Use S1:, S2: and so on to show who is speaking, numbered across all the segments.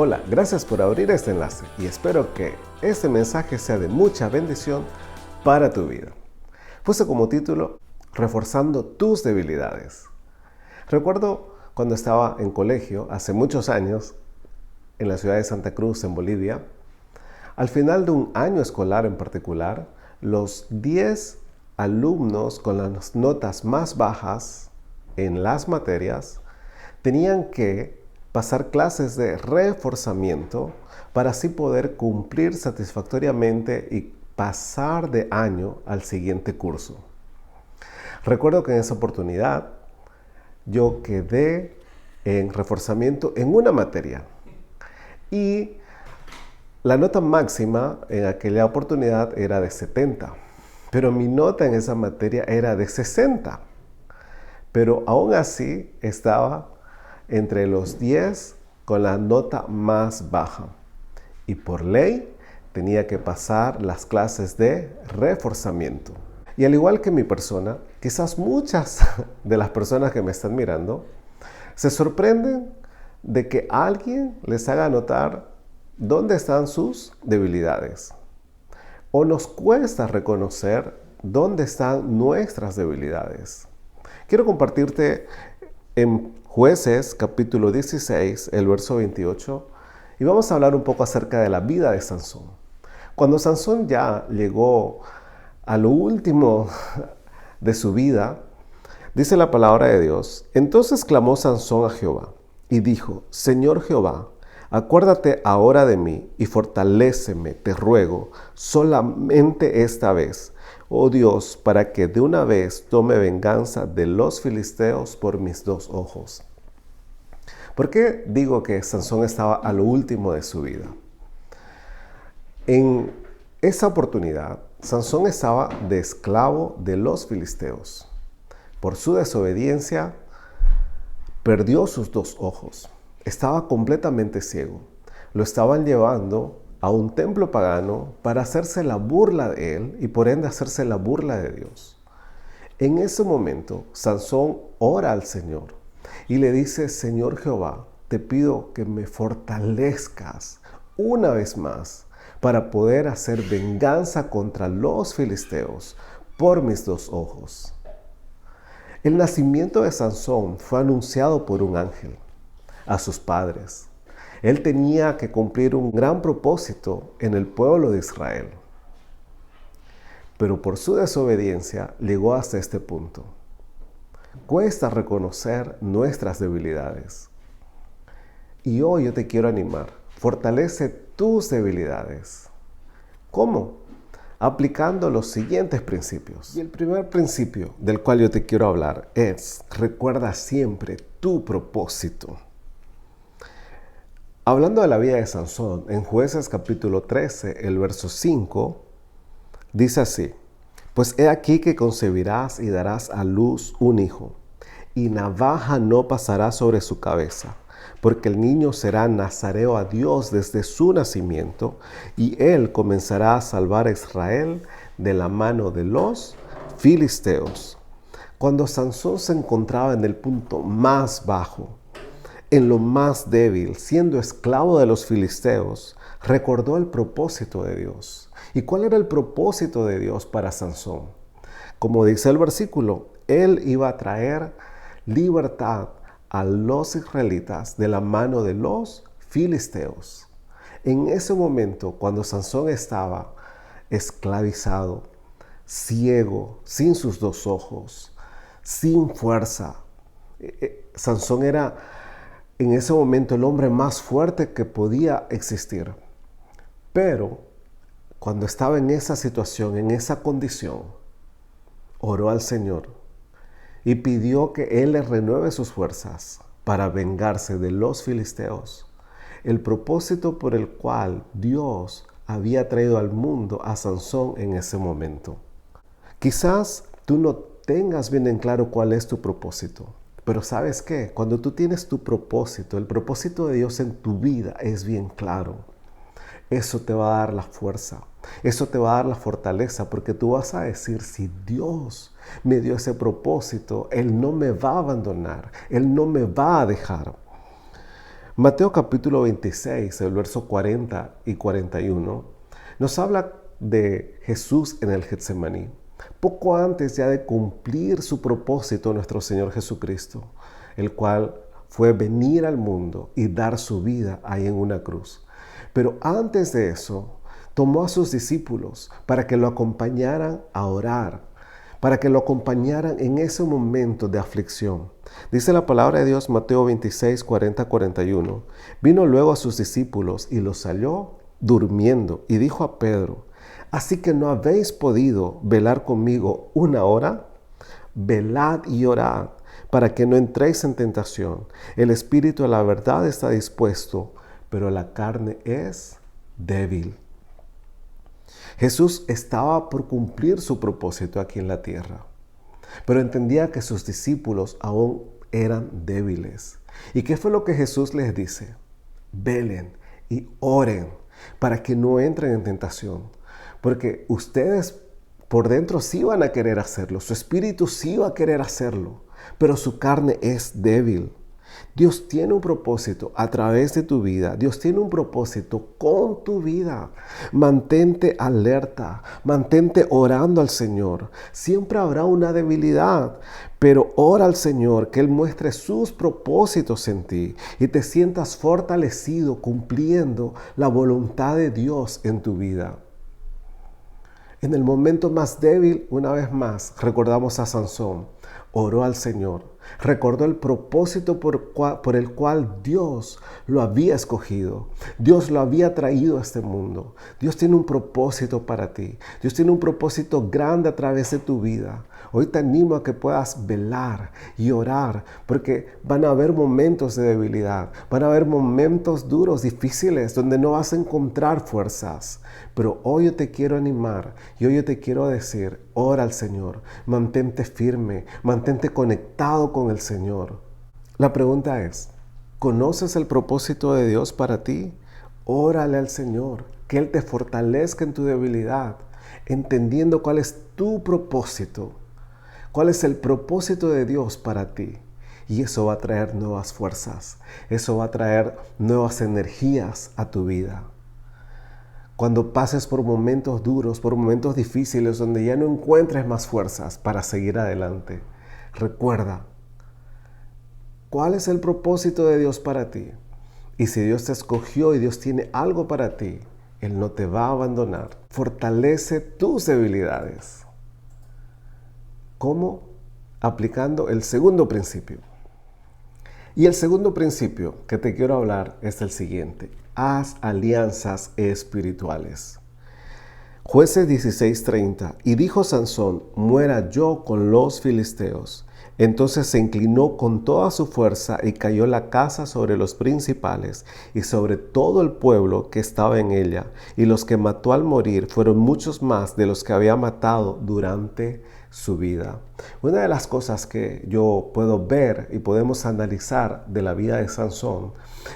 S1: Hola, gracias por abrir este enlace y espero que este mensaje sea de mucha bendición para tu vida. Puse como título, Reforzando tus debilidades. Recuerdo cuando estaba en colegio, hace muchos años, en la ciudad de Santa Cruz, en Bolivia, al final de un año escolar en particular, los 10 alumnos con las notas más bajas en las materias tenían que pasar clases de reforzamiento para así poder cumplir satisfactoriamente y pasar de año al siguiente curso. Recuerdo que en esa oportunidad yo quedé en reforzamiento en una materia y la nota máxima en aquella oportunidad era de 70, pero mi nota en esa materia era de 60. Pero aún así estaba entre los 10 con la nota más baja. Y por ley tenía que pasar las clases de reforzamiento. Y al igual que mi persona, quizás muchas de las personas que me están mirando se sorprenden de que alguien les haga notar dónde están sus debilidades. O nos cuesta reconocer dónde están nuestras debilidades. Quiero compartirte en Jueces capítulo 16, el verso 28, y vamos a hablar un poco acerca de la vida de Sansón. Cuando Sansón ya llegó a lo último de su vida, dice la palabra de Dios, entonces clamó Sansón a Jehová y dijo, Señor Jehová, acuérdate ahora de mí y fortaléceme, te ruego, solamente esta vez, oh Dios, para que de una vez tome venganza de los filisteos por mis dos ojos. ¿Por qué digo que Sansón estaba a lo último de su vida? En esa oportunidad, Sansón estaba de esclavo de los filisteos. Por su desobediencia, perdió sus dos ojos. Estaba completamente ciego. Lo estaban llevando a un templo pagano para hacerse la burla de él y por ende hacerse la burla de Dios. En ese momento, Sansón ora al Señor y le dice, Señor Jehová, te pido que me fortalezcas una vez más para poder hacer venganza contra los filisteos por mis dos ojos. El nacimiento de Sansón fue anunciado por un ángel a sus padres. Él tenía que cumplir un gran propósito en el pueblo de Israel. Pero por su desobediencia llegó hasta este punto. Cuesta reconocer nuestras debilidades. Y hoy yo te quiero animar. Fortalece tus debilidades. ¿Cómo? Aplicando los siguientes principios. Y el primer principio del cual yo te quiero hablar es, recuerda siempre tu propósito. Hablando de la vida de Sansón, en Jueces capítulo 13, el verso 5, dice así, pues he aquí que concebirás y darás a luz un hijo, y navaja no pasará sobre su cabeza, porque el niño será nazareo a Dios desde su nacimiento, y él comenzará a salvar a Israel de la mano de los filisteos. Cuando Sansón se encontraba en el punto más bajo, en lo más débil, siendo esclavo de los filisteos, recordó el propósito de Dios. ¿Y cuál era el propósito de Dios para Sansón? Como dice el versículo, él iba a traer libertad a los israelitas de la mano de los filisteos. En ese momento, cuando Sansón estaba esclavizado, ciego, sin sus dos ojos, sin fuerza, Sansón era en ese momento el hombre más fuerte que podía existir. Pero cuando estaba en esa situación, en esa condición, oró al Señor y pidió que Él le renueve sus fuerzas para vengarse de los filisteos. El propósito por el cual Dios había traído al mundo a Sansón en ese momento. Quizás tú no tengas bien en claro cuál es tu propósito. Pero ¿sabes qué? Cuando tú tienes tu propósito, el propósito de Dios en tu vida es bien claro. Eso te va a dar la fuerza, eso te va a dar la fortaleza, porque tú vas a decir, si Dios me dio ese propósito, Él no me va a abandonar, Él no me va a dejar. Mateo capítulo 26, el verso 40 y 41, nos habla de Jesús en el Getsemaní, poco antes ya de cumplir su propósito nuestro Señor Jesucristo, el cual fue venir al mundo y dar su vida ahí en una cruz. Pero antes de eso, tomó a sus discípulos para que lo acompañaran a orar, para que lo acompañaran en ese momento de aflicción. Dice la palabra de Dios, Mateo 26, 40, 41. Vino luego a sus discípulos y los halló durmiendo y dijo a Pedro: ¿así que no habéis podido velar conmigo una hora? Velad y orad para que no entréis en tentación. El espíritu a la verdad está dispuesto, pero la carne es débil. Jesús estaba por cumplir su propósito aquí en la tierra, pero entendía que sus discípulos aún eran débiles. ¿Y qué fue lo que Jesús les dice? Velen y oren para que no entren en tentación, porque ustedes por dentro sí van a querer hacerlo, su espíritu sí va a querer hacerlo, pero su carne es débil. Dios tiene un propósito a través de tu vida. Dios tiene un propósito con tu vida. Mantente alerta, mantente orando al Señor. Siempre habrá una debilidad, pero ora al Señor que Él muestre sus propósitos en ti y te sientas fortalecido cumpliendo la voluntad de Dios en tu vida. En el momento más débil, una vez más, recordamos a Sansón. Oró al Señor, recordó el propósito por el cual Dios lo había escogido. Dios lo había traído a este mundo. Dios tiene un propósito para ti. Dios tiene un propósito grande a través de tu vida. Hoy te animo a que puedas velar y orar, porque van a haber momentos de debilidad, van a haber momentos duros, difíciles, donde no vas a encontrar fuerzas. Pero hoy yo te quiero animar y hoy yo te quiero decir, ora al Señor, mantente firme, mantente conectado con el Señor. La pregunta es, ¿conoces el propósito de Dios para ti? Órale al Señor, que Él te fortalezca en tu debilidad, entendiendo cuál es tu propósito, cuál es el propósito de Dios para ti. Y eso va a traer nuevas fuerzas, eso va a traer nuevas energías a tu vida. Cuando pases por momentos duros, por momentos difíciles, donde ya no encuentres más fuerzas para seguir adelante, recuerda, ¿cuál es el propósito de Dios para ti? Y si Dios te escogió y Dios tiene algo para ti, Él no te va a abandonar. Fortalece tus debilidades. ¿Cómo? Aplicando el segundo principio. Y el segundo principio que te quiero hablar es el siguiente. Haz alianzas espirituales. Jueces 16:30. Y dijo Sansón: muera yo con los filisteos. Entonces se inclinó con toda su fuerza y cayó la casa sobre los principales y sobre todo el pueblo que estaba en ella. Y los que mató al morir fueron muchos más de los que había matado durante su vida. Una de las cosas que yo puedo ver y podemos analizar de la vida de Sansón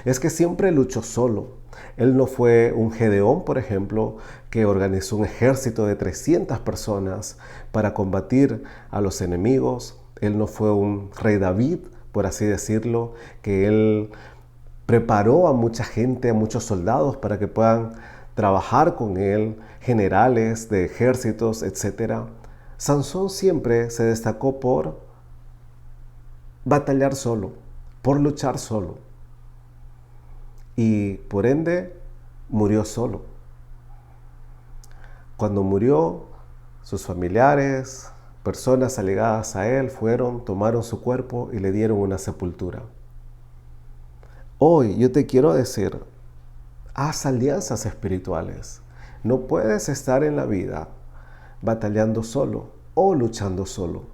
S1: es que siempre luchó solo. Él no fue un Gedeón, por ejemplo, que organizó un ejército de 300 personas para combatir a los enemigos. Él no fue un rey David, por así decirlo, que él preparó a mucha gente, a muchos soldados para que puedan trabajar con él, generales de ejércitos, etc. Sansón siempre se destacó por batallar solo, por luchar solo. Y por ende, murió solo. Cuando murió, sus familiares, personas allegadas a él, tomaron su cuerpo y le dieron una sepultura. Hoy yo te quiero decir, haz alianzas espirituales. No puedes estar en la vida batallando solo o luchando solo.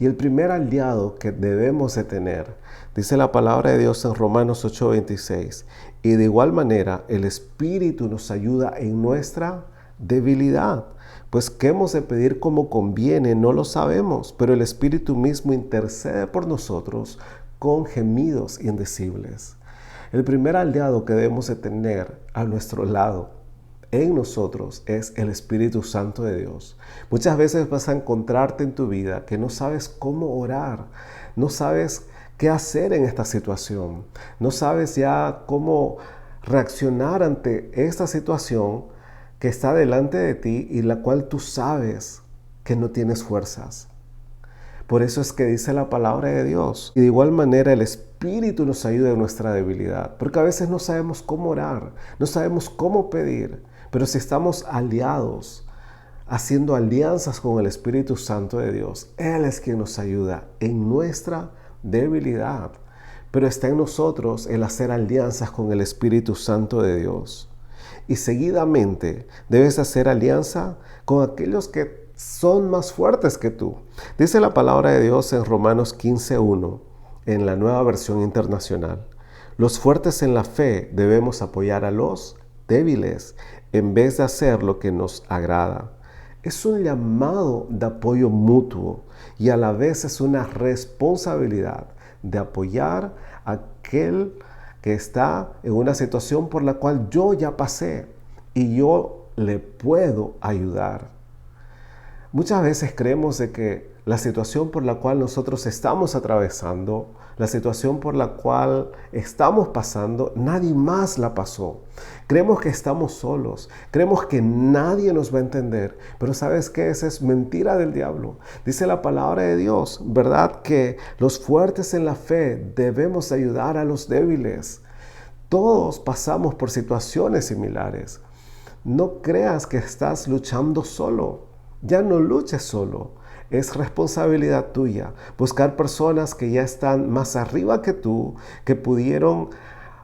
S1: Y el primer aliado que debemos de tener, dice la palabra de Dios en Romanos 8:26, y de igual manera el Espíritu nos ayuda en nuestra debilidad. Pues qué hemos de pedir como conviene, no lo sabemos, pero el Espíritu mismo intercede por nosotros con gemidos indecibles. El primer aliado que debemos de tener a nuestro lado en nosotros es el Espíritu Santo de Dios. Muchas veces vas a encontrarte en tu vida que no sabes cómo orar, no sabes qué hacer en esta situación, no sabes ya cómo reaccionar ante esta situación que está delante de ti y la cual tú sabes que no tienes fuerzas. Por eso es que dice la palabra de Dios. Y de igual manera el Espíritu nos ayuda en nuestra debilidad. Porque a veces no sabemos cómo orar, no sabemos cómo pedir. Pero si estamos aliados, haciendo alianzas con el Espíritu Santo de Dios, Él es quien nos ayuda en nuestra debilidad. Pero está en nosotros el hacer alianzas con el Espíritu Santo de Dios. Y seguidamente debes hacer alianza con aquellos que son más fuertes que tú. Dice la palabra de Dios en Romanos 15:1, en la Nueva Versión Internacional. Los fuertes en la fe debemos apoyar a los débiles en vez de hacer lo que nos agrada. Es un llamado de apoyo mutuo y a la vez es una responsabilidad de apoyar a aquel que está en una situación por la cual yo ya pasé y yo le puedo ayudar. Muchas veces creemos de que la situación por la cual nosotros estamos atravesando, la situación por la cual estamos pasando, nadie más la pasó. Creemos que estamos solos, creemos que nadie nos va a entender, pero ¿sabes qué? Esa es mentira del diablo. Dice la palabra de Dios, ¿verdad? Que los fuertes en la fe debemos ayudar a los débiles. Todos pasamos por situaciones similares. No creas que estás luchando solo. Ya no luches solo. Es responsabilidad tuya buscar personas que ya están más arriba que tú, que pudieron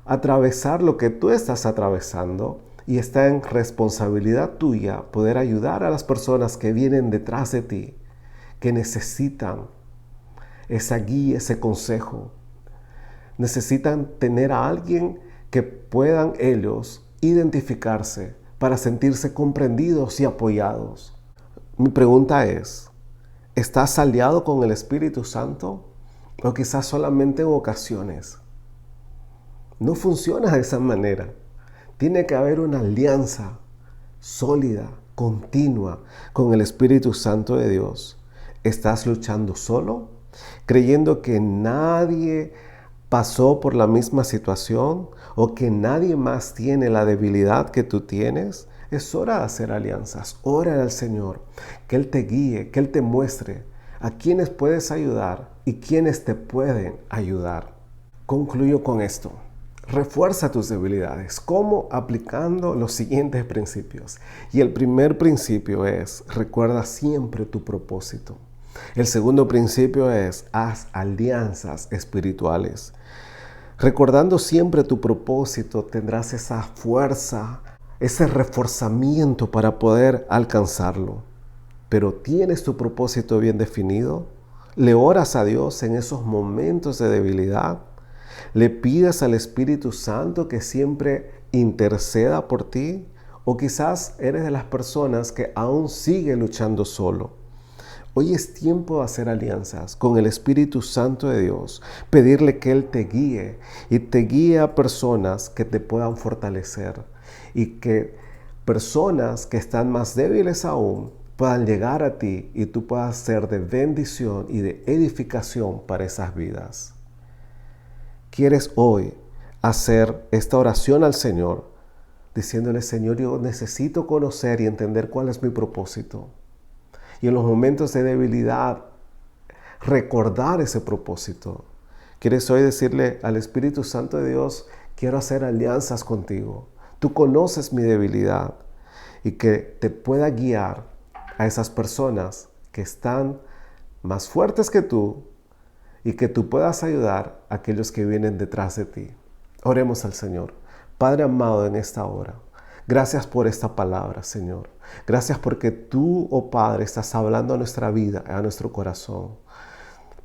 S1: atravesar lo que tú estás atravesando, y está en responsabilidad tuya poder ayudar a las personas que vienen detrás de ti, que necesitan esa guía, ese consejo. Necesitan tener a alguien que puedan ellos identificarse para sentirse comprendidos y apoyados. Mi pregunta es, ¿estás aliado con el Espíritu Santo? ¿O quizás solamente en ocasiones? No funciona de esa manera. Tiene que haber una alianza sólida, continua con el Espíritu Santo de Dios. ¿Estás luchando solo? ¿Creyendo que nadie pasó por la misma situación o que nadie más tiene la debilidad que tú tienes? Es hora de hacer alianzas. Ora al Señor, que Él te guíe, que Él te muestre a quienes puedes ayudar y quienes te pueden ayudar. Concluyo con esto. Refuerza tus debilidades. ¿Cómo? Aplicando los siguientes principios. Y el primer principio es, recuerda siempre tu propósito. El segundo principio es, haz alianzas espirituales. Recordando siempre tu propósito, tendrás esa fuerza, ese reforzamiento para poder alcanzarlo. Pero ¿tienes tu propósito bien definido? ¿Le oras a Dios en esos momentos de debilidad? ¿Le pides al Espíritu Santo que siempre interceda por ti? ¿O quizás eres de las personas que aún sigue luchando solo? Hoy es tiempo de hacer alianzas con el Espíritu Santo de Dios, pedirle que Él te guíe y te guíe a personas que te puedan fortalecer y que personas que están más débiles aún puedan llegar a ti y tú puedas ser de bendición y de edificación para esas vidas. ¿Quieres hoy hacer esta oración al Señor diciéndole, Señor, yo necesito conocer y entender cuál es mi propósito? Y en los momentos de debilidad, recordar ese propósito. ¿Quieres hoy decirle al Espíritu Santo de Dios, quiero hacer alianzas contigo? Tú conoces mi debilidad y que te pueda guiar a esas personas que están más fuertes que tú y que tú puedas ayudar a aquellos que vienen detrás de ti. Oremos al Señor. Padre amado, en esta hora, gracias por esta palabra, Señor. Gracias porque tú, oh Padre, estás hablando a nuestra vida, a nuestro corazón.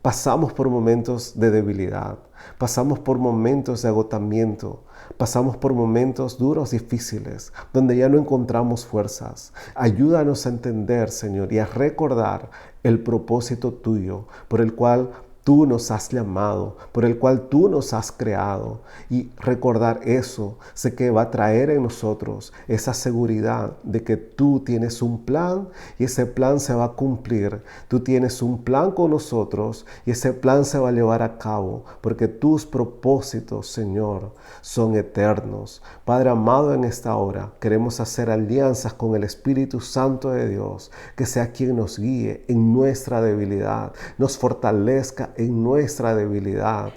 S1: Pasamos por momentos de debilidad, pasamos por momentos de agotamiento, pasamos por momentos duros, difíciles, donde ya no encontramos fuerzas. Ayúdanos a entender, Señor, y a recordar el propósito tuyo, por el cual tú nos has llamado, por el cual tú nos has creado. Y recordar eso sé que va a traer en nosotros esa seguridad de que tú tienes un plan y ese plan se va a cumplir. Tú tienes un plan con nosotros y ese plan se va a llevar a cabo porque tus propósitos, Señor, son eternos. Padre amado, en esta hora queremos hacer alianzas con el Espíritu Santo de Dios, que sea quien nos guíe en nuestra debilidad, nos fortalezca en nuestra debilidad,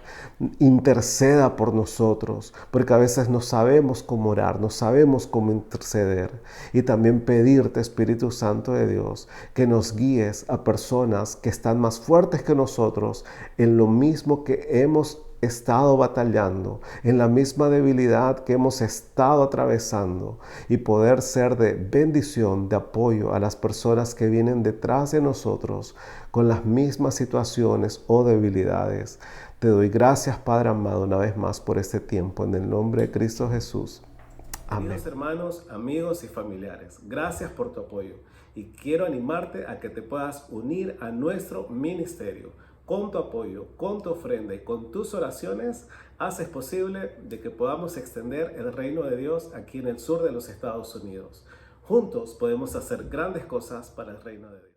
S1: interceda por nosotros, porque a veces no sabemos cómo orar, no sabemos cómo interceder. Y también pedirte, Espíritu Santo de Dios, que nos guíes a personas que están más fuertes que nosotros en lo mismo que hemos estado batallando, en la misma debilidad que hemos estado atravesando, y poder ser de bendición, de apoyo a las personas que vienen detrás de nosotros con las mismas situaciones o debilidades. Te doy gracias, Padre amado, una vez más por este tiempo, en el nombre de Cristo Jesús. Amén.
S2: Queridos hermanos, amigos y familiares, gracias por tu apoyo y quiero animarte a que te puedas unir a nuestro ministerio. Con tu apoyo, con tu ofrenda y con tus oraciones, haces posible de que podamos extender el reino de Dios aquí en el sur de los Estados Unidos. Juntos podemos hacer grandes cosas para el reino de Dios.